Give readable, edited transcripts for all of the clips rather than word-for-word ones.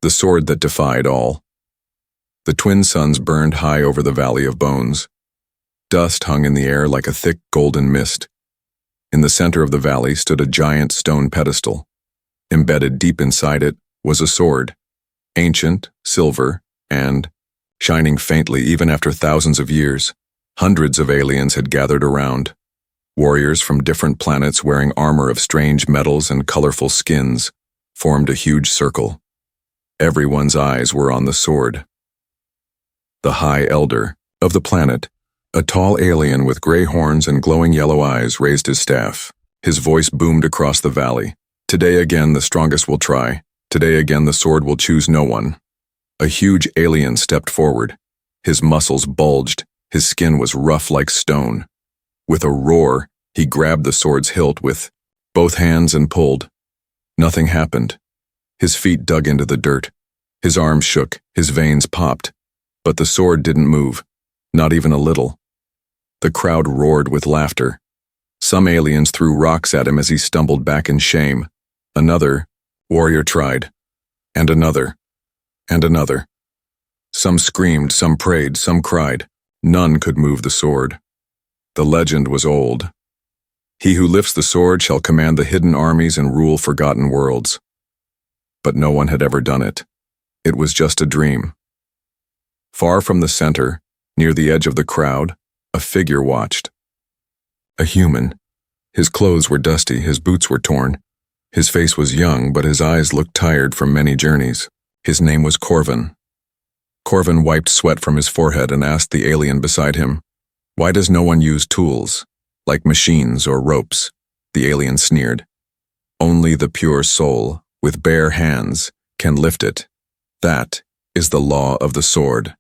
The sword that defied all. The twin suns burned high over the Valley of Bones. Dust hung in the air like a thick golden mist. In the center of the valley stood a giant stone pedestal. Embedded deep inside it was a sword, ancient, silver, and, shining faintly even after thousands of years, hundreds of aliens had gathered around. Warriors from different planets wearing armor of strange metals and colorful skins formed a huge circle. Everyone's eyes were on the sword. The High Elder of the planet, a tall alien with gray horns and glowing yellow eyes, raised his staff. His voice boomed across the valley. Today again the strongest will try. Today again the sword will choose no one. A huge alien stepped forward. His muscles bulged. His skin was rough like stone. With a roar, he grabbed the sword's hilt with both hands and pulled. Nothing happened. His feet dug into the dirt. His arms shook. His veins popped. But the sword didn't move, not even a little. The crowd roared with laughter. Some aliens threw rocks at him as he stumbled back in shame. Another warrior tried, and another, and another. Some screamed, some prayed, some cried. None could move the sword. The legend was old. He who lifts the sword shall command the hidden armies and rule forgotten worlds. But no one had ever done it. It was just a dream. Far from the center, near the edge of the crowd, a figure watched. A human. His clothes were dusty, his boots were torn. His face was young, but his eyes looked tired from many journeys. His name was Corvin. Corvin wiped sweat from his forehead and asked the alien beside him, "Why does no one use tools, like machines or ropes?" The alien sneered. "Only the pure soul, with bare hands, can lift it. That is the law of the sword."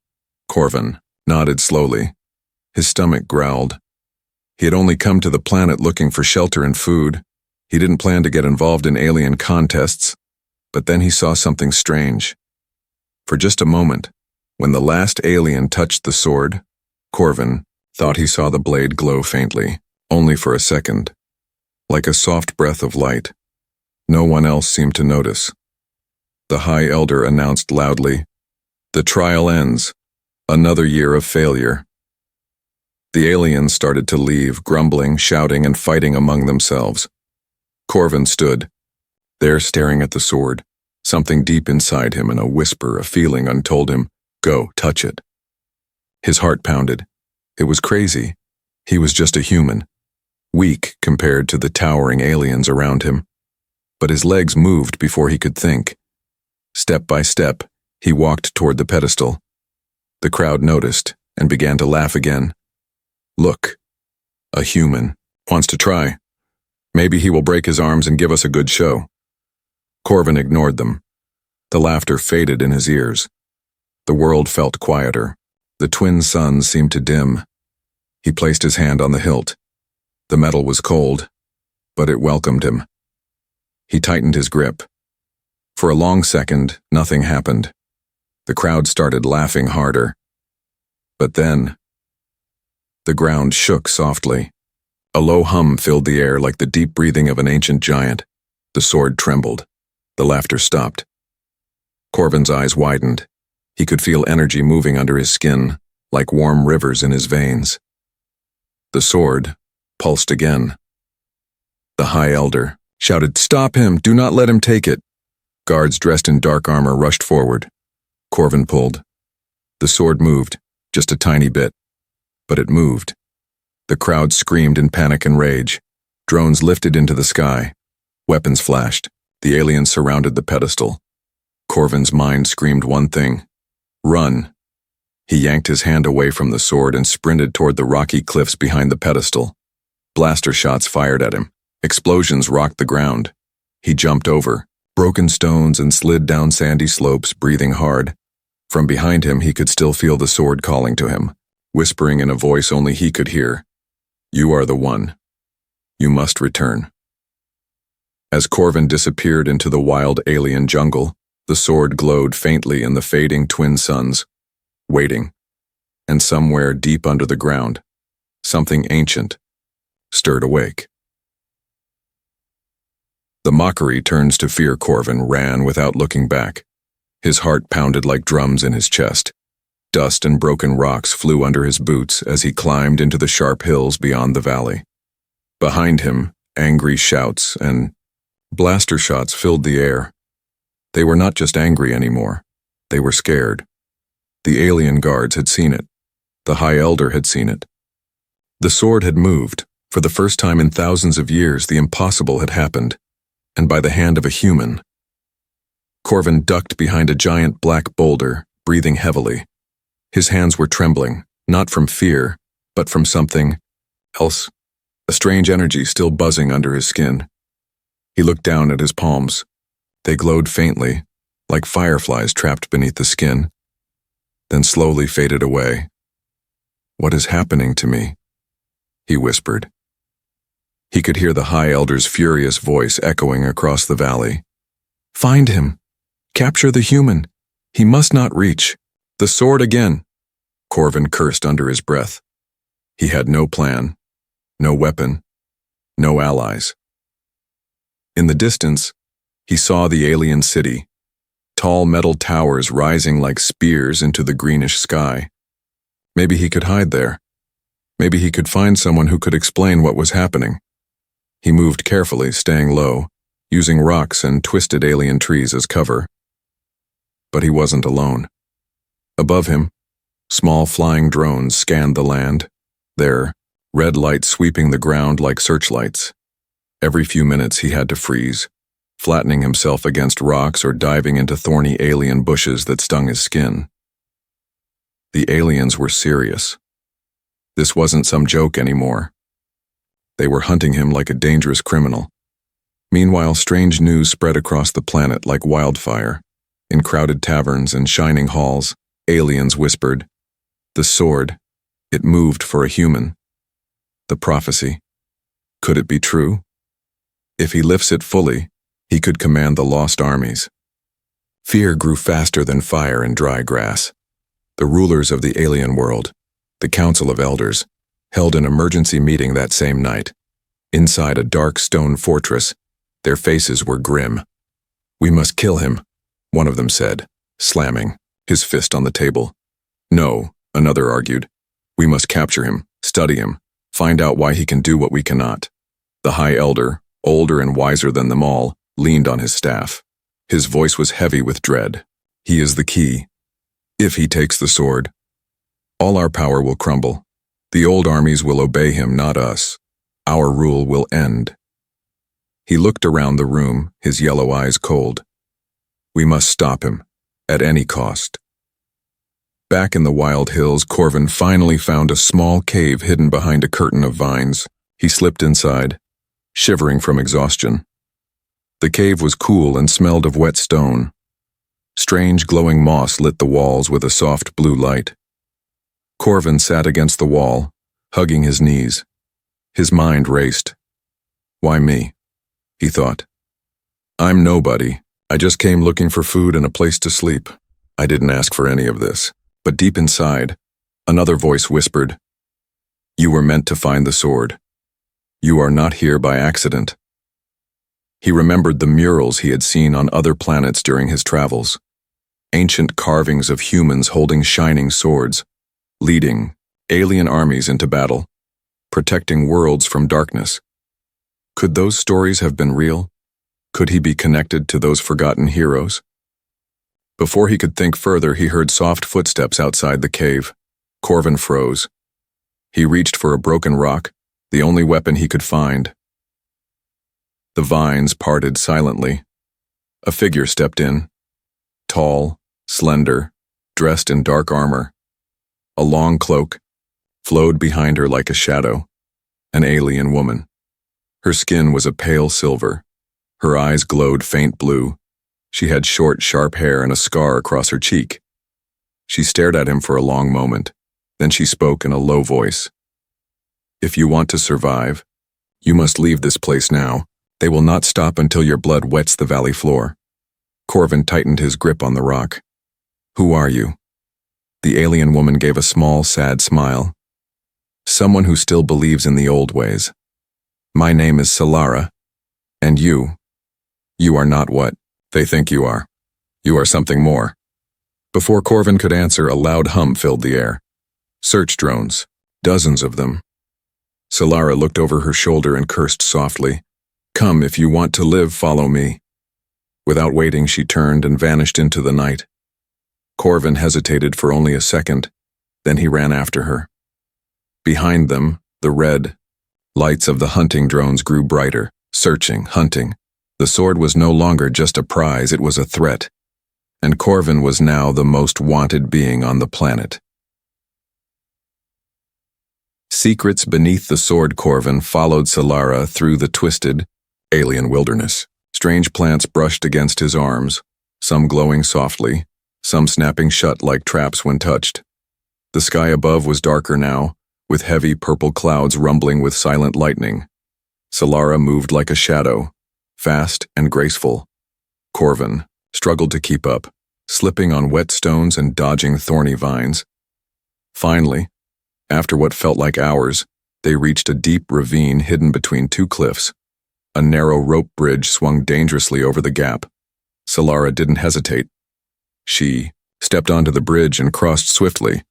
Corvin nodded slowly. His stomach growled. He had only come to the planet looking for shelter and food. He didn't plan to get involved in alien contests, but then he saw something strange. For just a moment, when the last alien touched the sword, Corvin thought he saw the blade glow faintly, only for a second, like a soft breath of light. No one else seemed to notice. The High Elder announced loudly, "The trial ends. Another year of failure." The aliens started to leave, grumbling, shouting, and fighting among themselves. Corvin stood, there staring at the sword, something deep inside him in a whisper, a feeling untold him, "Go, touch it." His heart pounded. It was crazy. He was just a human, weak compared to the towering aliens around him. But his legs moved before he could think. Step by step, he walked toward the pedestal. The crowd noticed and began to laugh again. "Look, a human wants to try. Maybe he will break his arms and give us a good show." Corvin ignored them. The laughter faded in his ears. The world felt quieter. The twin suns seemed to dim. He placed his hand on the hilt. The metal was cold, but it welcomed him. He tightened his grip. For a long second, nothing happened. The crowd started laughing harder. But then, the ground shook softly. A low hum filled the air like the deep breathing of an ancient giant. The sword trembled. The laughter stopped. Corvin's eyes widened. He could feel energy moving under his skin, like warm rivers in his veins. The sword pulsed again. The High Elder shouted, "Stop him! Do not let him take it!" Guards dressed in dark armor rushed forward. Corvin pulled. The sword moved, just a tiny bit. But it moved. The crowd screamed in panic and rage. Drones lifted into the sky. Weapons flashed. The aliens surrounded the pedestal. Corvin's mind screamed one thing: run. He yanked his hand away from the sword and sprinted toward the rocky cliffs behind the pedestal. Blaster shots fired at him. Explosions rocked the ground. He jumped over broken stones and slid down sandy slopes, breathing hard. From behind him, he could still feel the sword calling to him, whispering in a voice only he could hear, "You are the one. You must return." As Corvin disappeared into the wild alien jungle, the sword glowed faintly in the fading twin suns, waiting. And somewhere deep under the ground, something ancient stirred awake. The mockery turns to fear. Corvin ran without looking back. His heart pounded like drums in his chest. Dust and broken rocks flew under his boots as he climbed into the sharp hills beyond the valley. Behind him, angry shouts and blaster shots filled the air. They were not just angry anymore. They were scared. The alien guards had seen it. The High Elder had seen it. The sword had moved. For the first time in thousands of years, the impossible had happened, and by the hand of a human. Corvin ducked behind a giant black boulder, breathing heavily. His hands were trembling, not from fear, but from something else, a strange energy still buzzing under his skin. He looked down at his palms. They glowed faintly, like fireflies trapped beneath the skin, then slowly faded away. "What is happening to me?" he whispered. He could hear the High Elder's furious voice echoing across the valley. "Find him! Capture the human! He must not reach! The sword again!" Corvin cursed under his breath. He had no plan, no weapon, no allies. In the distance, he saw the alien city, tall metal towers rising like spears into the greenish sky. Maybe he could hide there. Maybe he could find someone who could explain what was happening. He moved carefully, staying low, using rocks and twisted alien trees as cover. But he wasn't alone. Above him, small flying drones scanned the land, their red lights sweeping the ground like searchlights. Every few minutes he had to freeze, flattening himself against rocks or diving into thorny alien bushes that stung his skin. The aliens were serious. This wasn't some joke anymore. They were hunting him like a dangerous criminal. Meanwhile, strange news spread across the planet like wildfire. In crowded taverns and shining halls, aliens whispered, "The sword, it moved for a human." The prophecy. Could it be true? If he lifts it fully, he could command the lost armies. Fear grew faster than fire in dry grass. The rulers of the alien world, the Council of Elders, held an emergency meeting that same night. Inside a dark stone fortress, their faces were grim. "We must kill him," one of them said, slamming his fist on the table. "No," another argued. "We must capture him, study him, find out why he can do what we cannot." The High Elder, older and wiser than them all, leaned on his staff. His voice was heavy with dread. "He is the key. If he takes the sword, all our power will crumble. The old armies will obey him, not us. Our rule will end." He looked around the room, his yellow eyes cold. "We must stop him, at any cost." Back in the wild hills, Corvin finally found a small cave hidden behind a curtain of vines. He slipped inside, shivering from exhaustion. The cave was cool and smelled of wet stone. Strange glowing moss lit the walls with a soft blue light. Corvin sat against the wall, hugging his knees. His mind raced. "Why me?" he thought. "I'm nobody. I just came looking for food and a place to sleep. I didn't ask for any of this." But deep inside, another voice whispered, "You were meant to find the sword. You are not here by accident." He remembered the murals he had seen on other planets during his travels. Ancient carvings of humans holding shining swords, leading alien armies into battle, protecting worlds from darkness. Could those stories have been real? Could he be connected to those forgotten heroes? Before he could think further, he heard soft footsteps outside the cave. Corvin froze. He reached for a broken rock, the only weapon he could find. The vines parted silently. A figure stepped in. Tall, slender, dressed in dark armor. A long cloak flowed behind her like a shadow. An alien woman. Her skin was a pale silver. Her eyes glowed faint blue. She had short, sharp hair and a scar across her cheek. She stared at him for a long moment. Then she spoke in a low voice. "If you want to survive, you must leave this place now. They will not stop until your blood wets the valley floor." Corvin tightened his grip on the rock. "Who are you?" The alien woman gave a small, sad smile. "Someone who still believes in the old ways. My name is Solara, and you are not what they think you are." You are something more. Before Corvin could answer, a loud hum filled the air. Search drones. Dozens of them. Solara looked over her shoulder and cursed softly. Come, if you want to live, follow me. Without waiting, she turned and vanished into the night. Corvin hesitated for only a second, then he ran after her. Behind them, the red lights of the hunting drones grew brighter, searching, hunting. The sword was no longer just a prize, it was a threat. And Corvin was now the most wanted being on the planet. Secrets beneath the sword. Corvin followed Solara through the twisted, alien wilderness. Strange plants brushed against his arms, some glowing softly, some snapping shut like traps when touched. The sky above was darker now, with heavy purple clouds rumbling with silent lightning. Solara moved like a shadow, fast and graceful. Corvin struggled to keep up, slipping on wet stones and dodging thorny vines. Finally, after what felt like hours, they reached a deep ravine hidden between two cliffs. A narrow rope bridge swung dangerously over the gap. Solara didn't hesitate. She stepped onto the bridge and crossed swiftly.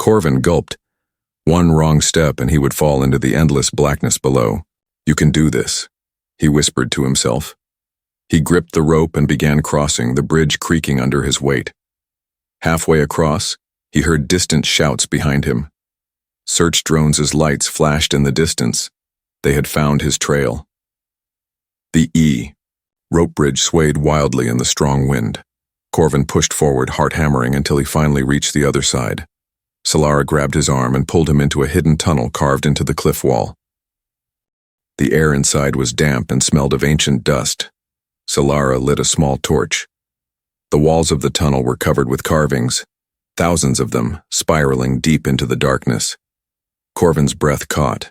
Corvin gulped. One wrong step and he would fall into the endless blackness below. You can do this, he whispered to himself. He gripped the rope and began crossing, the bridge creaking under his weight. Halfway across, he heard distant shouts behind him. Search drones' lights flashed in the distance. They had found his trail. The rope bridge swayed wildly in the strong wind. Corvin pushed forward, heart hammering, until he finally reached the other side. Solara grabbed his arm and pulled him into a hidden tunnel carved into the cliff wall. The air inside was damp and smelled of ancient dust. Solara lit a small torch. The walls of the tunnel were covered with carvings, thousands of them spiraling deep into the darkness. Corvin's breath caught.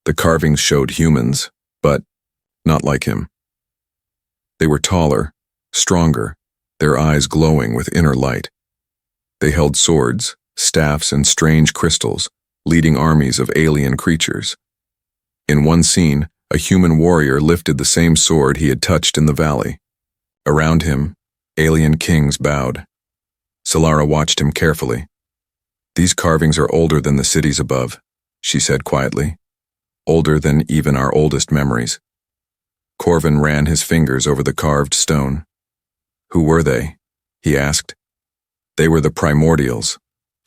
The carvings showed humans, but not like him. They were taller, stronger, their eyes glowing with inner light. They held swords, staffs, and strange crystals, leading armies of alien creatures. In one scene, a human warrior lifted the same sword he had touched in the valley. Around him, alien kings bowed. Solara watched him carefully. These carvings are older than the cities above, she said quietly. Older than even our oldest memories. Corvin ran his fingers over the carved stone. Who were they? He asked. They were the primordials,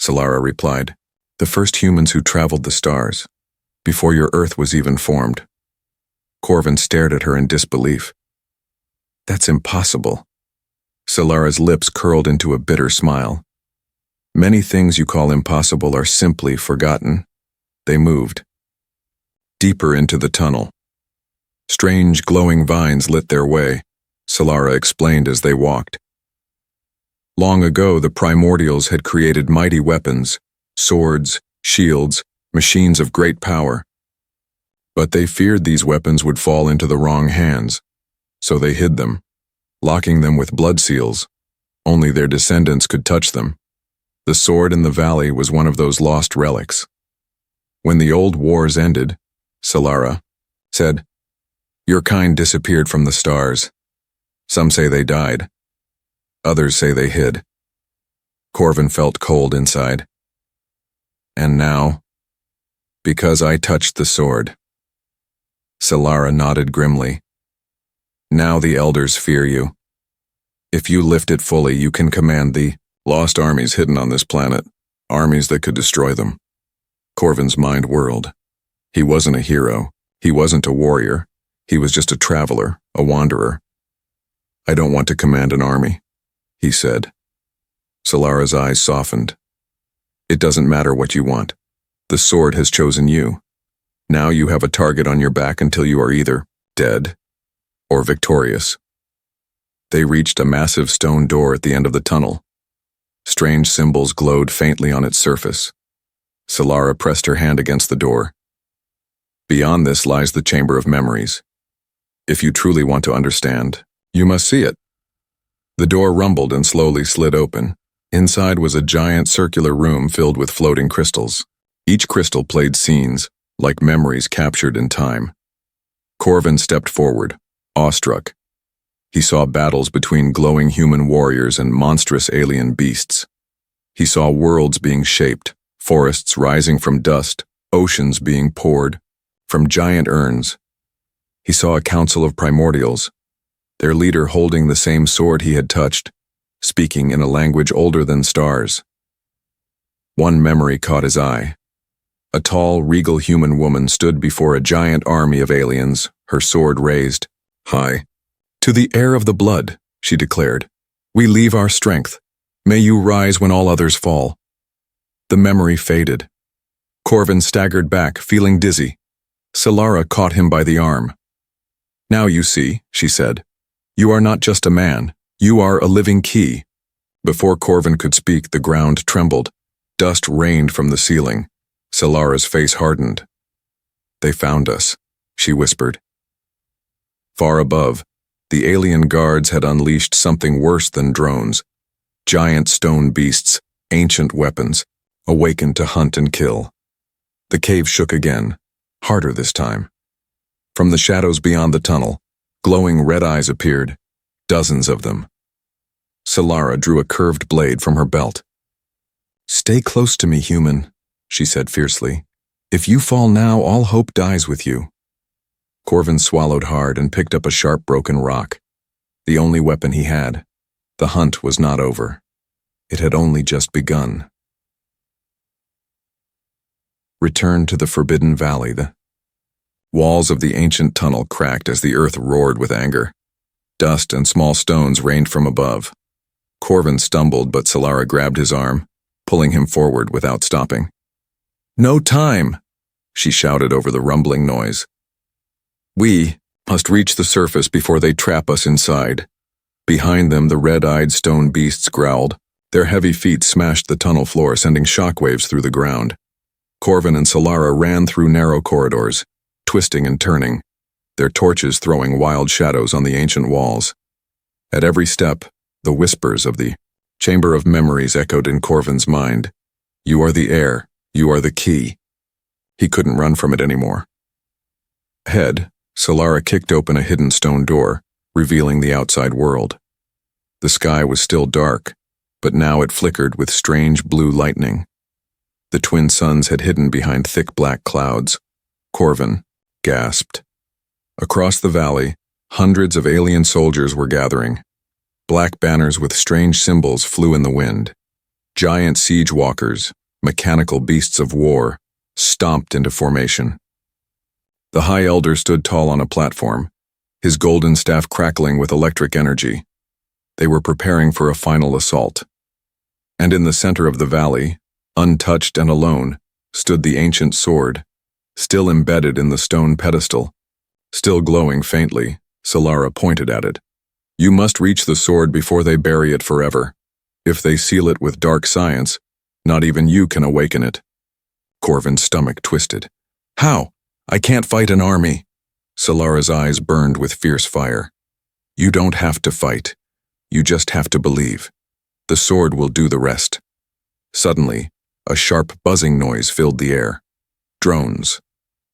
Solara replied. The first humans who traveled the stars, before your Earth was even formed. Corvin stared at her in disbelief. That's impossible. Solara's lips curled into a bitter smile. Many things you call impossible are simply forgotten. They moved. Deeper into the tunnel. Strange glowing vines lit their way, Solara explained as they walked. Long ago, the primordials had created mighty weapons, swords, shields, machines of great power. But they feared these weapons would fall into the wrong hands, so they hid them, locking them with blood seals. Only their descendants could touch them. The sword in the valley was one of those lost relics. When the old wars ended, Solara said, your kind disappeared from the stars. Some say they died. Others say they hid. Corvin felt cold inside. And now, because I touched the sword. Solara nodded grimly. Now the elders fear you. If you lift it fully, you can command the lost armies hidden on this planet, armies that could destroy them. Corvin's mind whirled. He wasn't a hero. He wasn't a warrior. He was just a traveler, a wanderer. I don't want to command an army, he said. Solara's eyes softened. It doesn't matter what you want. The sword has chosen you. Now you have a target on your back until you are either dead or victorious. They reached a massive stone door at the end of the tunnel. Strange symbols glowed faintly on its surface. Solara pressed her hand against the door. Beyond this lies the Chamber of Memories. If you truly want to understand, you must see it. The door rumbled and slowly slid open. Inside was a giant circular room filled with floating crystals. Each crystal played scenes, like memories captured in time. Corvin stepped forward, awestruck. He saw battles between glowing human warriors and monstrous alien beasts. He saw worlds being shaped, forests rising from dust, oceans being poured from giant urns. He saw a council of primordials, their leader holding the same sword he had touched, speaking in a language older than stars. One memory caught his eye. A tall, regal human woman stood before a giant army of aliens, her sword raised high. "To the heir of the blood," she declared, "we leave our strength. May you rise when all others fall." The memory faded. Corvin staggered back, feeling dizzy. Solara caught him by the arm. "Now you see," she said. "You are not just a man. You are a living key." Before Corvin could speak, the ground trembled. Dust rained from the ceiling. Solara's face hardened. "They found us," she whispered. Far above, the alien guards had unleashed something worse than drones. Giant stone beasts, ancient weapons, awakened to hunt and kill. The cave shook again, harder this time. From the shadows beyond the tunnel, glowing red eyes appeared, dozens of them. Solara drew a curved blade from her belt. "Stay close to me, human," she said fiercely. "If you fall now, all hope dies with you." Corvin swallowed hard and picked up a sharp broken rock, the only weapon he had. The hunt was not over. It had only just begun. Return to the Forbidden Valley. The walls of the ancient tunnel cracked as the earth roared with anger. Dust and small stones rained from above. Corvin stumbled, but Solara grabbed his arm, pulling him forward without stopping. "No time!" she shouted over the rumbling noise. "We must reach the surface before they trap us inside." Behind them, the red-eyed stone beasts growled. Their heavy feet smashed the tunnel floor, sending shockwaves through the ground. Corvin and Solara ran through narrow corridors, twisting and turning, their torches throwing wild shadows on the ancient walls. At every step, the whispers of the Chamber of Memories echoed in Corvin's mind. "You are the heir. You are the key." He couldn't run from it anymore. Ahead, Solara kicked open a hidden stone door, revealing the outside world. The sky was still dark, but now it flickered with strange blue lightning. The twin suns had hidden behind thick black clouds. Corvin gasped. Across the valley, hundreds of alien soldiers were gathering. Black banners with strange symbols flew in the wind. Giant siege walkers, mechanical beasts of war, stomped into formation. The High Elder stood tall on a platform, his golden staff crackling with electric energy. They were preparing for a final assault. And in the center of the valley, untouched and alone, stood the ancient sword, still embedded in the stone pedestal. Still glowing faintly, Solara pointed at it. "You must reach the sword before they bury it forever. If they seal it with dark science, not even you can awaken it." Corvin's stomach twisted. "How? I can't fight an army." Solara's eyes burned with fierce fire. "You don't have to fight. You just have to believe. The sword will do the rest." Suddenly, a sharp buzzing noise filled the air. Drones.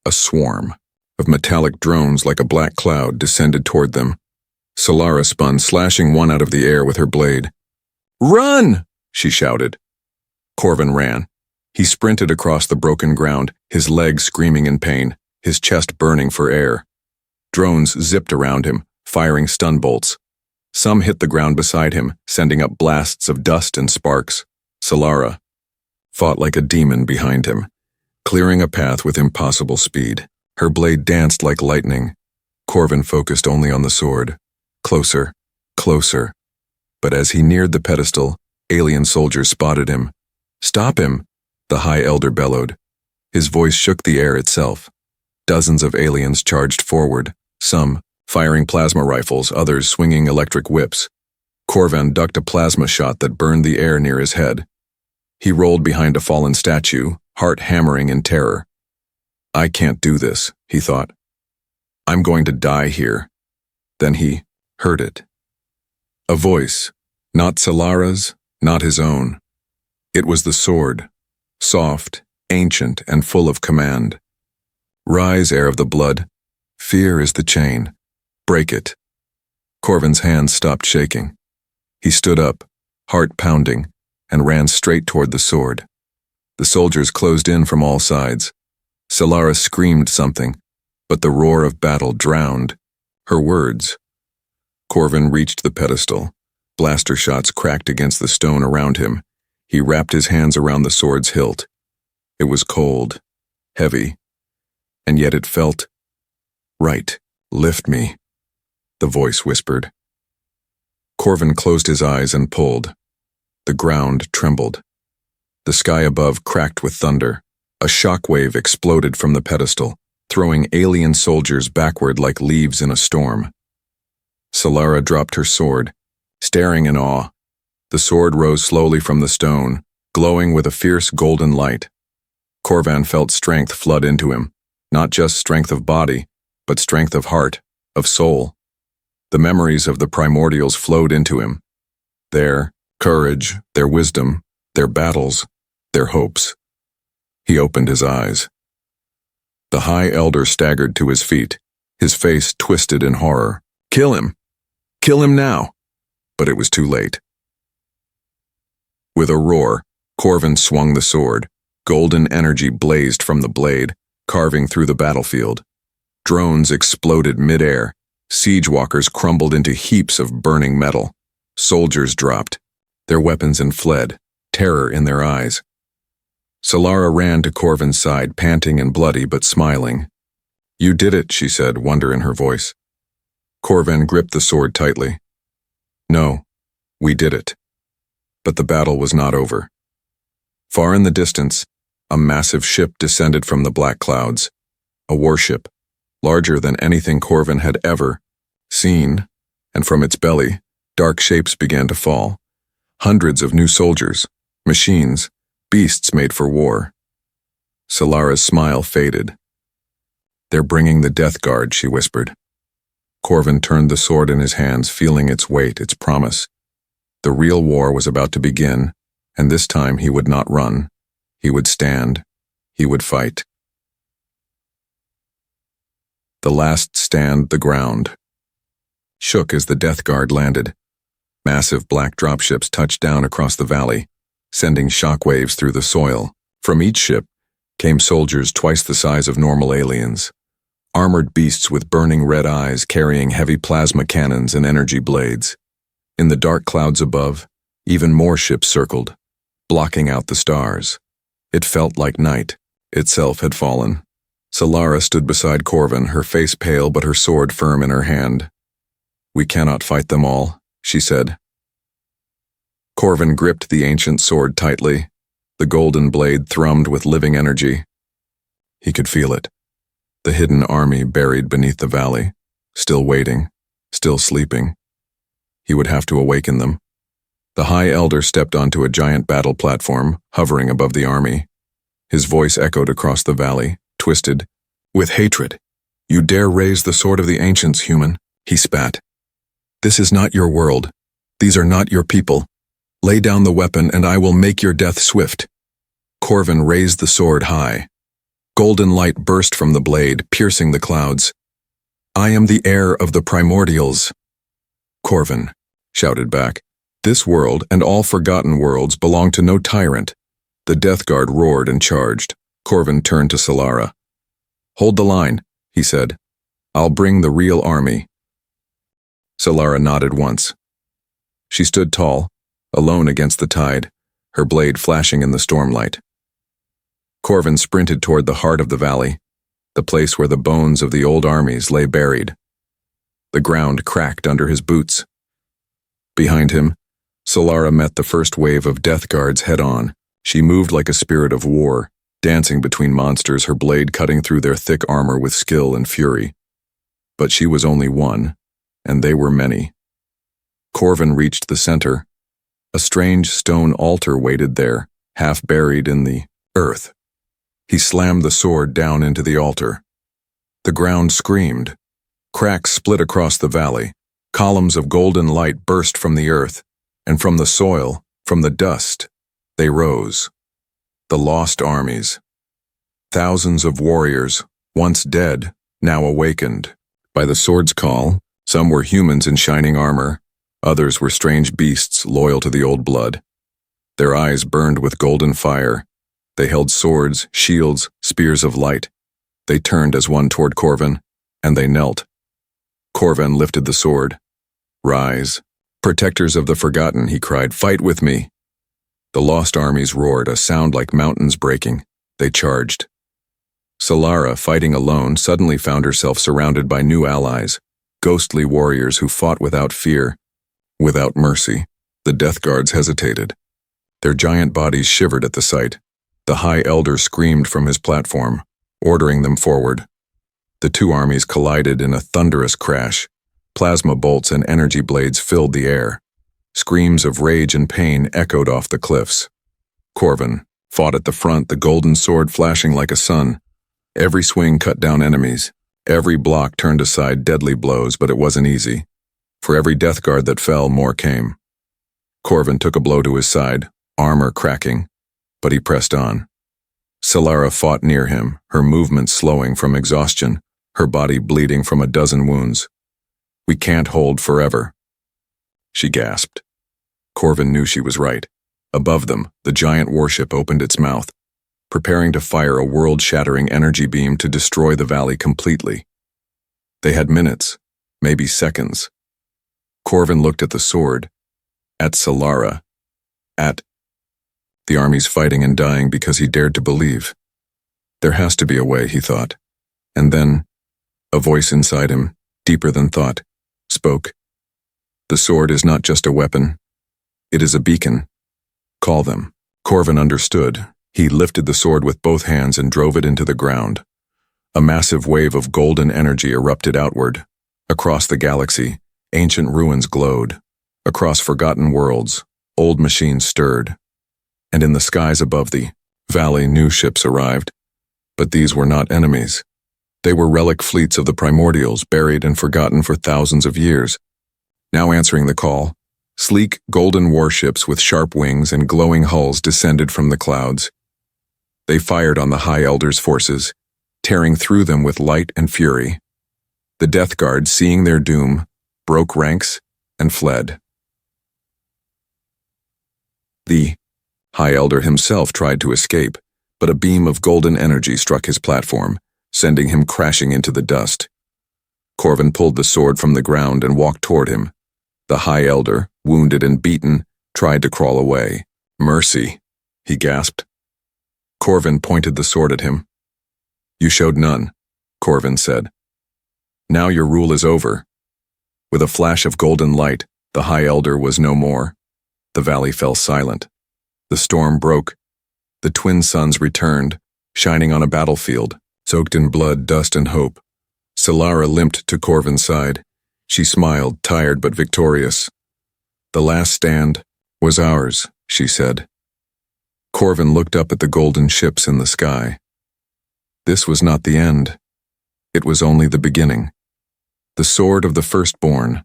A swarm of metallic drones like a black cloud descended toward them. Solara spun, slashing one out of the air with her blade. "Run!" she shouted. Corvin ran. He sprinted across the broken ground, his legs screaming in pain, his chest burning for air. Drones zipped around him, firing stun bolts. Some hit the ground beside him, sending up blasts of dust and sparks. Solara fought like a demon behind him, clearing a path with impossible speed. Her blade danced like lightning. Corvin focused only on the sword. Closer, closer. But as he neared the pedestal, alien soldiers spotted him. "Stop him!" the High Elder bellowed. His voice shook the air itself. Dozens of aliens charged forward, some firing plasma rifles, others swinging electric whips. Corvin ducked a plasma shot that burned the air near his head. He rolled behind a fallen statue, heart hammering in terror. "I can't do this," he thought. "I'm going to die here." Then he heard it. A voice, not Solara's, not his own. It was the sword, soft, ancient, and full of command. "Rise, heir of the blood. Fear is the chain. Break it." Corvin's hands stopped shaking. He stood up, heart pounding, and ran straight toward the sword. The soldiers closed in from all sides. Solara screamed something, but the roar of battle drowned her words. Corvin reached the pedestal. Blaster shots cracked against the stone around him. He wrapped his hands around the sword's hilt. It was cold, heavy, and yet it felt right. "Lift me," the voice whispered. Corvin closed his eyes and pulled. The ground trembled. The sky above cracked with thunder. A shockwave exploded from the pedestal, throwing alien soldiers backward like leaves in a storm. Solara dropped her sword, staring in awe. The sword rose slowly from the stone, glowing with a fierce golden light. Corvin felt strength flood into him, not just strength of body, but strength of heart, of soul. The memories of the primordials flowed into him. Their courage, their wisdom, their battles, their hopes. He opened his eyes. The High Elder staggered to his feet, his face twisted in horror. "Kill him! Kill him now!" But it was too late. With a roar, Corvin swung the sword. Golden energy blazed from the blade, carving through the battlefield. Drones exploded mid-air. Siege walkers crumbled into heaps of burning metal. Soldiers dropped, their weapons and fled, terror in their eyes. Solara ran to Corvin's side, panting and bloody but smiling. "You did it," she said, wonder in her voice. Corvin gripped the sword tightly. "No, we did it." But the battle was not over. Far in the distance, a massive ship descended from the black clouds. A warship, larger than anything Corvin had ever seen, and from its belly, dark shapes began to fall. Hundreds of new soldiers, machines, beasts made for war. Solara's smile faded. "They're bringing the death guard," she whispered. Corvin turned the sword in his hands, feeling its weight, its promise. The real war was about to begin, and this time he would not run. He would stand. He would fight. The last stand, the ground, shook as the death guard landed. Massive black dropships touched down across the valley, sending shockwaves through the soil. From each ship came soldiers twice the size of normal aliens. Armored beasts with burning red eyes carrying heavy plasma cannons and energy blades. In the dark clouds above, even more ships circled, blocking out the stars. It felt like night itself had fallen. Solara stood beside Corvin, her face pale but her sword firm in her hand. "We cannot fight them all," she said. Corvin gripped the ancient sword tightly. The golden blade thrummed with living energy. He could feel it. The hidden army buried beneath the valley, still waiting, still sleeping. He would have to awaken them. The High Elder stepped onto a giant battle platform, hovering above the army. His voice echoed across the valley, twisted with hatred. "You dare raise the sword of the ancients, human," he spat. "This is not your world. These are not your people. Lay down the weapon and I will make your death swift." Corvin raised the sword high. Golden light burst from the blade, piercing the clouds. "I am the heir of the primordials." Corvin shouted back. "This world and all forgotten worlds belong to no tyrant." The death guard roared and charged. Corvin turned to Solara. "Hold the line," he said. "I'll bring the real army." Solara nodded once. She stood tall, alone against the tide, her blade flashing in the stormlight. Corvin sprinted toward the heart of the valley, the place where the bones of the old armies lay buried. The ground cracked under his boots. Behind him, Solara met the first wave of death guards head-on. She moved like a spirit of war, dancing between monsters, her blade cutting through their thick armor with skill and fury. But she was only one, and they were many. Corvin reached the center. A strange stone altar waited there, half buried in the earth. He slammed the sword down into the altar. The ground screamed. Cracks split across the valley. Columns of golden light burst from the earth, and from the soil, from the dust, they rose. The lost armies. Thousands of warriors, once dead, now awakened. By the sword's call, Some were humans in shining armor, others were strange beasts loyal to the old blood. Their eyes burned with golden fire. They held swords, shields, spears of light. They turned as one toward Corvin, and they knelt. Corvin lifted the sword. "Rise. Protectors of the forgotten," he cried, "fight with me." The lost armies roared, a sound like mountains breaking. They charged. Solara, fighting alone, suddenly found herself surrounded by new allies, ghostly warriors who fought without fear, without mercy. The Death Guards hesitated. Their giant bodies shivered at the sight. The High Elder screamed from his platform, ordering them forward. The two armies collided in a thunderous crash. Plasma bolts and energy blades filled the air. Screams of rage and pain echoed off the cliffs. Corvin fought at the front, the golden sword flashing like a sun. Every swing cut down enemies. Every block turned aside deadly blows, but it wasn't easy. For every Death Guard that fell, more came. Corvin took a blow to his side, armor cracking, but he pressed on. Solara fought near him, her movements slowing from exhaustion, her body bleeding from a dozen wounds. "We can't hold forever," she gasped. Corvin knew she was right. Above them, the giant warship opened its mouth, preparing to fire a world-shattering energy beam to destroy the valley completely. They had minutes, maybe seconds. Corvin looked at the sword, at Solara, at the armies fighting and dying because he dared to believe. There has to be a way, he thought. And then, a voice inside him, deeper than thought, spoke. "The sword is not just a weapon. It is a beacon. Call them." Corvin understood. He lifted the sword with both hands and drove it into the ground. A massive wave of golden energy erupted outward. Across the galaxy, ancient ruins glowed. Across forgotten worlds, old machines stirred. And in the skies above the valley, new ships arrived. But these were not enemies. They were relic fleets of the primordials, buried and forgotten for thousands of years. Now answering the call, sleek golden warships with sharp wings and glowing hulls descended from the clouds. They fired on the High Elder's forces, tearing through them with light and fury. The Death Guard, seeing their doom, broke ranks and fled. The High Elder himself tried to escape, but a beam of golden energy struck his platform, sending him crashing into the dust. Corvin pulled the sword from the ground and walked toward him. The High Elder, wounded and beaten, tried to crawl away. "Mercy," he gasped. Corvin pointed the sword at him. "You showed none," Corvin said. "Now your rule is over." With a flash of golden light, the High Elder was no more. The valley fell silent. The storm broke. The twin suns returned, shining on a battlefield, soaked in blood, dust, and hope. Solara limped to Corvin's side. She smiled, tired but victorious. "The last stand was ours," she said. Corvin looked up at the golden ships in the sky. This was not the end. It was only the beginning. The sword of the firstborn.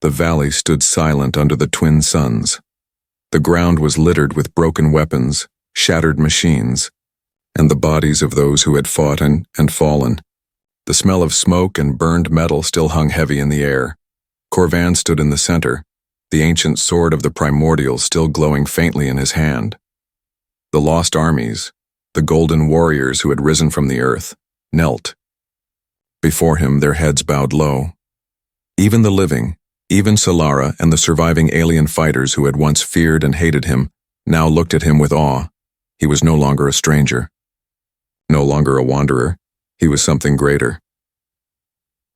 The valley stood silent under the twin suns. The ground was littered with broken weapons, shattered machines, and the bodies of those who had fought and fallen. The smell of smoke and burned metal still hung heavy in the air. Corvin stood in the center, the ancient sword of the primordials still glowing faintly in his hand. The lost armies, the golden warriors who had risen from the earth, knelt. Before him, their heads bowed low. Even the living, even Solara and the surviving alien fighters who had once feared and hated him, now looked at him with awe. He was no longer a stranger. No longer a wanderer. He was something greater.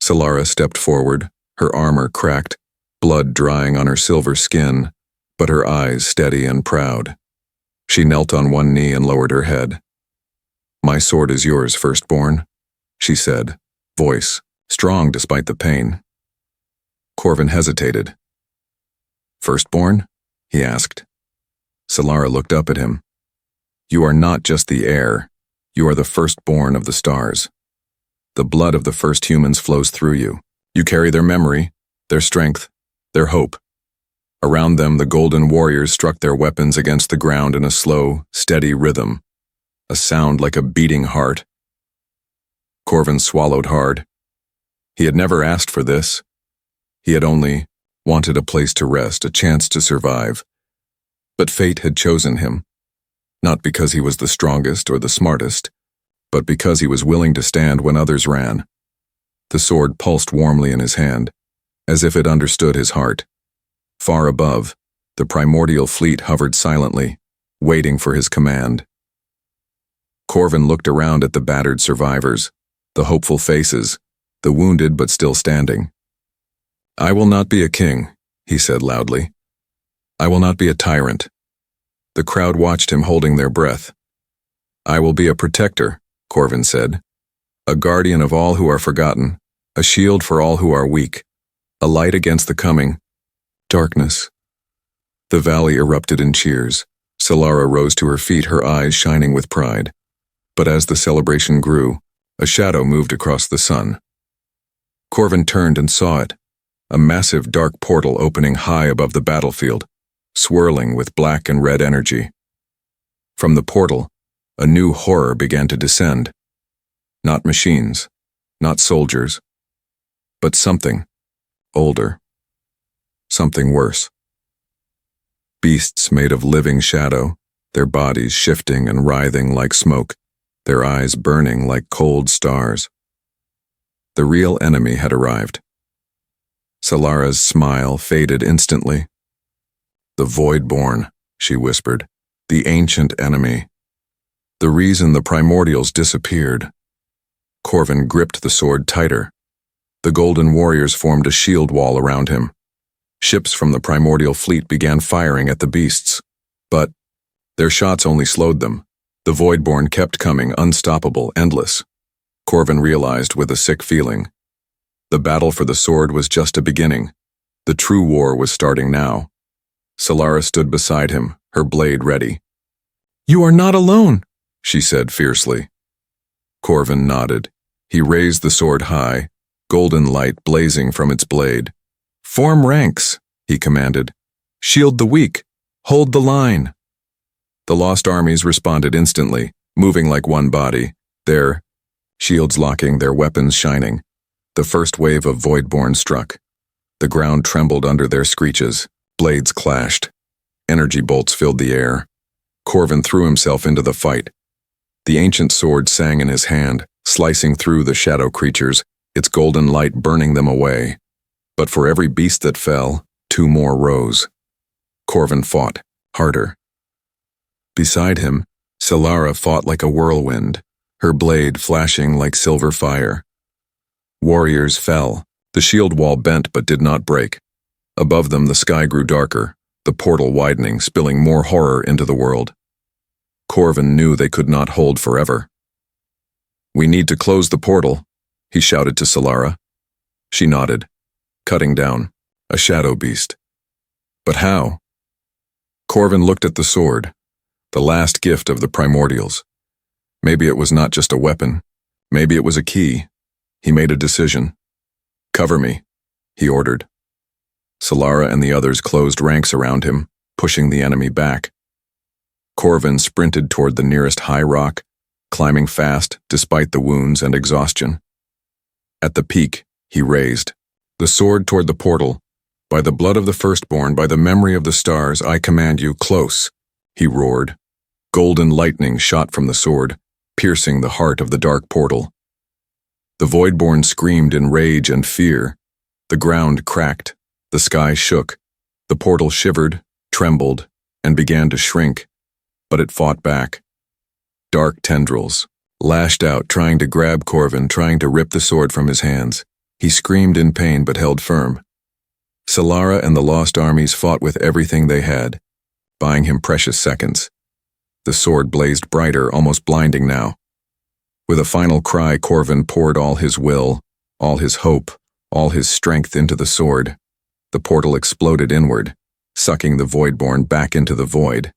Solara stepped forward, her armor cracked, blood drying on her silver skin, but her eyes steady and proud. She knelt on one knee and lowered her head. "My sword is yours, firstborn," she said, voice strong despite the pain. Corvin hesitated. "Firstborn?" he asked. Solara looked up at him. "You are not just the heir. You are the firstborn of the stars. The blood of the first humans flows through you. You carry their memory, their strength, their hope." Around them, the golden warriors struck their weapons against the ground in a slow, steady rhythm, a sound like a beating heart. Corvin swallowed hard. He had never asked for this. He had only wanted a place to rest, a chance to survive. But fate had chosen him, not because he was the strongest or the smartest, but because he was willing to stand when others ran. The sword pulsed warmly in his hand, as if it understood his heart. Far above, the primordial fleet hovered silently, waiting for his command. Corvin looked around at the battered survivors, the hopeful faces, the wounded but still standing. "I will not be a king," he said loudly. "I will not be a tyrant." The crowd watched him, holding their breath. "I will be a protector," Corvin said. "A guardian of all who are forgotten, a shield for all who are weak, a light against the coming darkness." The valley erupted in cheers. Solara rose to her feet, her eyes shining with pride. But as the celebration grew, a shadow moved across the sun. Corvin turned and saw it, a massive dark portal opening high above the battlefield, swirling with black and red energy. From the portal, a new horror began to descend. Not machines, not soldiers, but something older, something worse. Beasts made of living shadow, their bodies shifting and writhing like smoke, their eyes burning like cold stars. The real enemy had arrived. Solara's smile faded instantly. "The Voidborn," she whispered, "the ancient enemy. The reason the primordials disappeared." Corvin gripped the sword tighter. The golden warriors formed a shield wall around him. Ships from the primordial fleet began firing at the beasts. But their shots only slowed them. The Voidborn kept coming, unstoppable, endless. Corvin realized with a sick feeling. The battle for the sword was just a beginning. The true war was starting now. Solara stood beside him, her blade ready. "You are not alone," she said fiercely. Corvin nodded. He raised the sword high, golden light blazing from its blade. "Form ranks," he commanded. "Shield the weak. Hold the line." The lost armies responded instantly, moving like one body, their shields locking, their weapons shining. The first wave of Voidborn struck. The ground trembled under their screeches. Blades clashed. Energy bolts filled the air. Corvin threw himself into the fight. The ancient sword sang in his hand, slicing through the shadow creatures, its golden light burning them away. But for every beast that fell, two more rose. Corvin fought, harder. Beside him, Solara fought like a whirlwind, her blade flashing like silver fire. Warriors fell. The shield wall bent but did not break. Above them the sky grew darker, the portal widening, spilling more horror into the world. Corvin knew they could not hold forever. "We need to close the portal," he shouted to Solara. She nodded, cutting down, a shadow beast. But how? Corvin looked at the sword, the last gift of the primordials. Maybe it was not just a weapon. Maybe it was a key. He made a decision. "Cover me," he ordered. Solara and the others closed ranks around him, pushing the enemy back. Corvin sprinted toward the nearest high rock, climbing fast despite the wounds and exhaustion. At the peak, he raised the sword toward the portal. "By the blood of the firstborn, by the memory of the stars, I command you, close," he roared. Golden lightning shot from the sword, piercing the heart of the dark portal. The Voidborn screamed in rage and fear. The ground cracked, the sky shook, the portal shivered, trembled, and began to shrink, but it fought back. Dark tendrils lashed out, trying to grab Corvin, trying to rip the sword from his hands. He screamed in pain but held firm. Solara and the lost armies fought with everything they had, buying him precious seconds. The sword blazed brighter, almost blinding now. With a final cry, Corvin poured all his will, all his hope, all his strength into the sword. The portal exploded inward, sucking the Voidborn back into the void.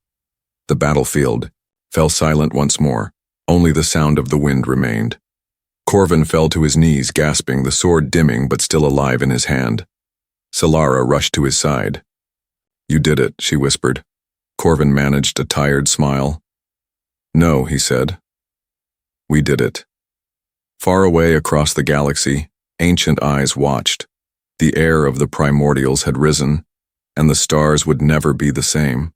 The battlefield fell silent once more. Only the sound of the wind remained. Corvin fell to his knees, gasping, the sword dimming but still alive in his hand. Solara rushed to his side. "You did it," she whispered. Corvin managed a tired smile. "No," he said. "We did it." Far away across the galaxy, ancient eyes watched. The air of the primordials had risen, and the stars would never be the same.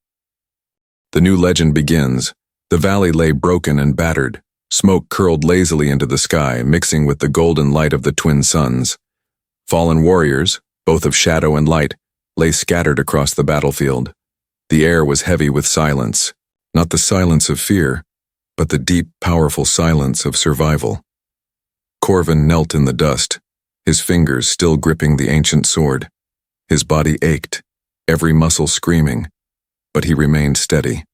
The new legend begins. The valley lay broken and battered. Smoke curled lazily into the sky, mixing with the golden light of the twin suns. Fallen warriors, both of shadow and light, lay scattered across the battlefield. The air was heavy with silence, not the silence of fear, but the deep, powerful silence of survival. Corvin knelt in the dust, his fingers still gripping the ancient sword. His body ached, every muscle screaming, but he remained steady.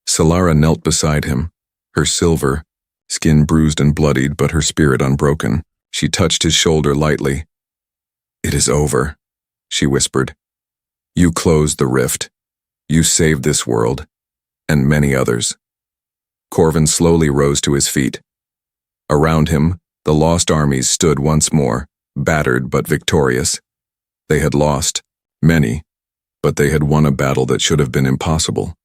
Solara knelt beside him, her silver, skin bruised and bloodied but her spirit unbroken. She touched his shoulder lightly. "It is over," she whispered. "You closed the rift. You saved this world, and many others." Corvin slowly rose to his feet. Around him, the lost armies stood once more, battered but victorious. They had lost, many, but they had won a battle that should have been impossible.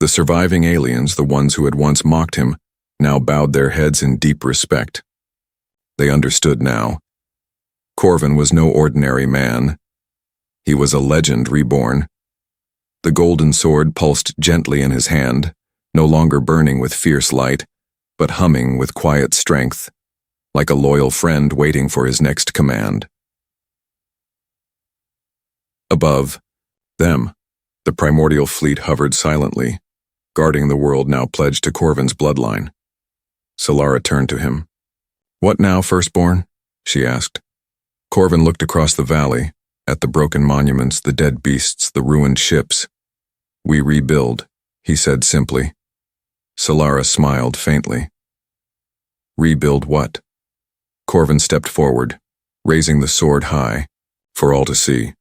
The surviving aliens, the ones who had once mocked him, now bowed their heads in deep respect. They understood now. Corvin was no ordinary man. He was a legend reborn. The golden sword pulsed gently in his hand, no longer burning with fierce light, but humming with quiet strength, like a loyal friend waiting for his next command. Above them, the primordial fleet hovered silently, guarding the world now pledged to Corvin's bloodline. Solara turned to him. "What now, firstborn?" she asked. Corvin looked across the valley, at the broken monuments, the dead beasts, the ruined ships. "We rebuild," he said simply. Solara smiled faintly. "Rebuild what?" Corvin stepped forward, raising the sword high, for all to see.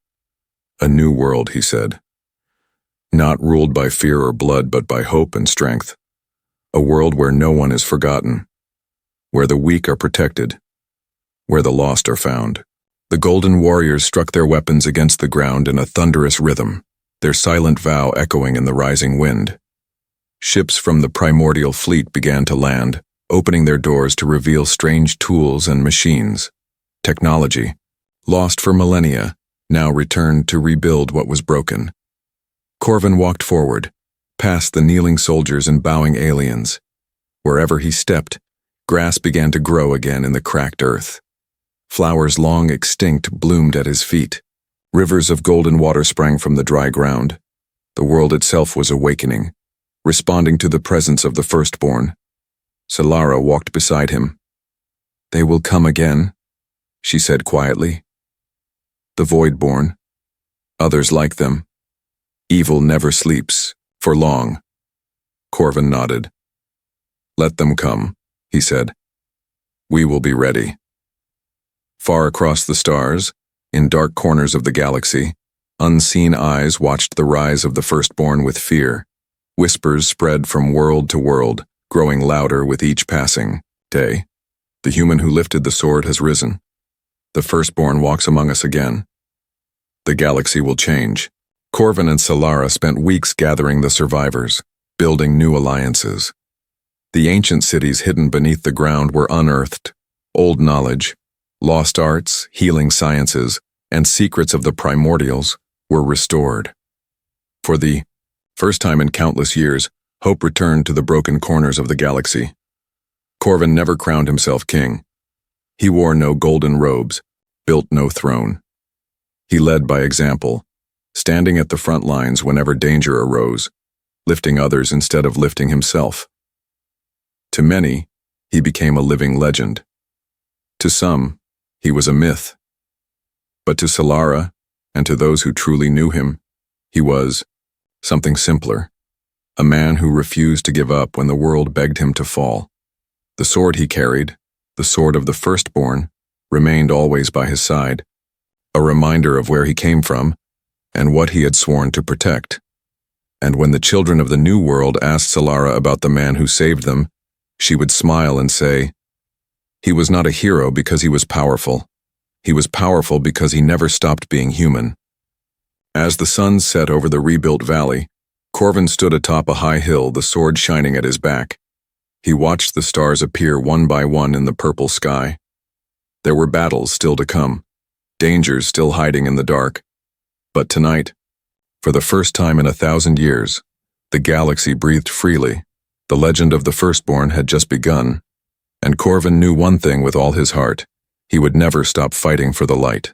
"A new world," he said. "Not ruled by fear or blood, but by hope and strength. A world where no one is forgotten, where the weak are protected, where the lost are found." The golden warriors struck their weapons against the ground in a thunderous rhythm, their silent vow echoing in the rising wind. Ships from the primordial fleet began to land, opening their doors to reveal strange tools and machines. Technology, lost for millennia, now returned to rebuild what was broken. Corvin walked forward, past the kneeling soldiers and bowing aliens. Wherever he stepped, grass began to grow again in the cracked earth. Flowers long extinct bloomed at his feet. Rivers of golden water sprang from the dry ground. The world itself was awakening, responding to the presence of the firstborn. Solara walked beside him. "They will come again," she said quietly. "The Voidborn, others like them. Evil never sleeps, for long." Corvin nodded. "Let them come," he said. "We will be ready." Far across the stars, in dark corners of the galaxy, unseen eyes watched the rise of the firstborn with fear. Whispers spread from world to world, growing louder with each passing day. "The human who lifted the sword has risen. The firstborn walks among us again. The galaxy will change." Corvin and Solara spent weeks gathering the survivors, building new alliances. The ancient cities hidden beneath the ground were unearthed. Old knowledge, lost arts, healing sciences, and secrets of the primordials were restored. For the first time in countless years, hope returned to the broken corners of the galaxy. Corvin never crowned himself king. He wore no golden robes, built no throne. He led by example, standing at the front lines whenever danger arose, lifting others instead of lifting himself. To many, he became a living legend. To some, he was a myth. But to Solara, and to those who truly knew him, he was something simpler. A man who refused to give up when the world begged him to fall. The sword he carried, the sword of the firstborn, remained always by his side, a reminder of where he came from and what he had sworn to protect. And when the children of the new world asked Solara about the man who saved them, she would smile and say, "He was not a hero because he was powerful. He was powerful because he never stopped being human." As the sun set over the rebuilt valley, Corvin stood atop a high hill, the sword shining at his back. He watched the stars appear one by one in the purple sky. There were battles still to come, dangers still hiding in the dark. But tonight, for the first time in 1,000 years, the galaxy breathed freely. The legend of the firstborn had just begun, and Corvin knew one thing with all his heart: he would never stop fighting for the light.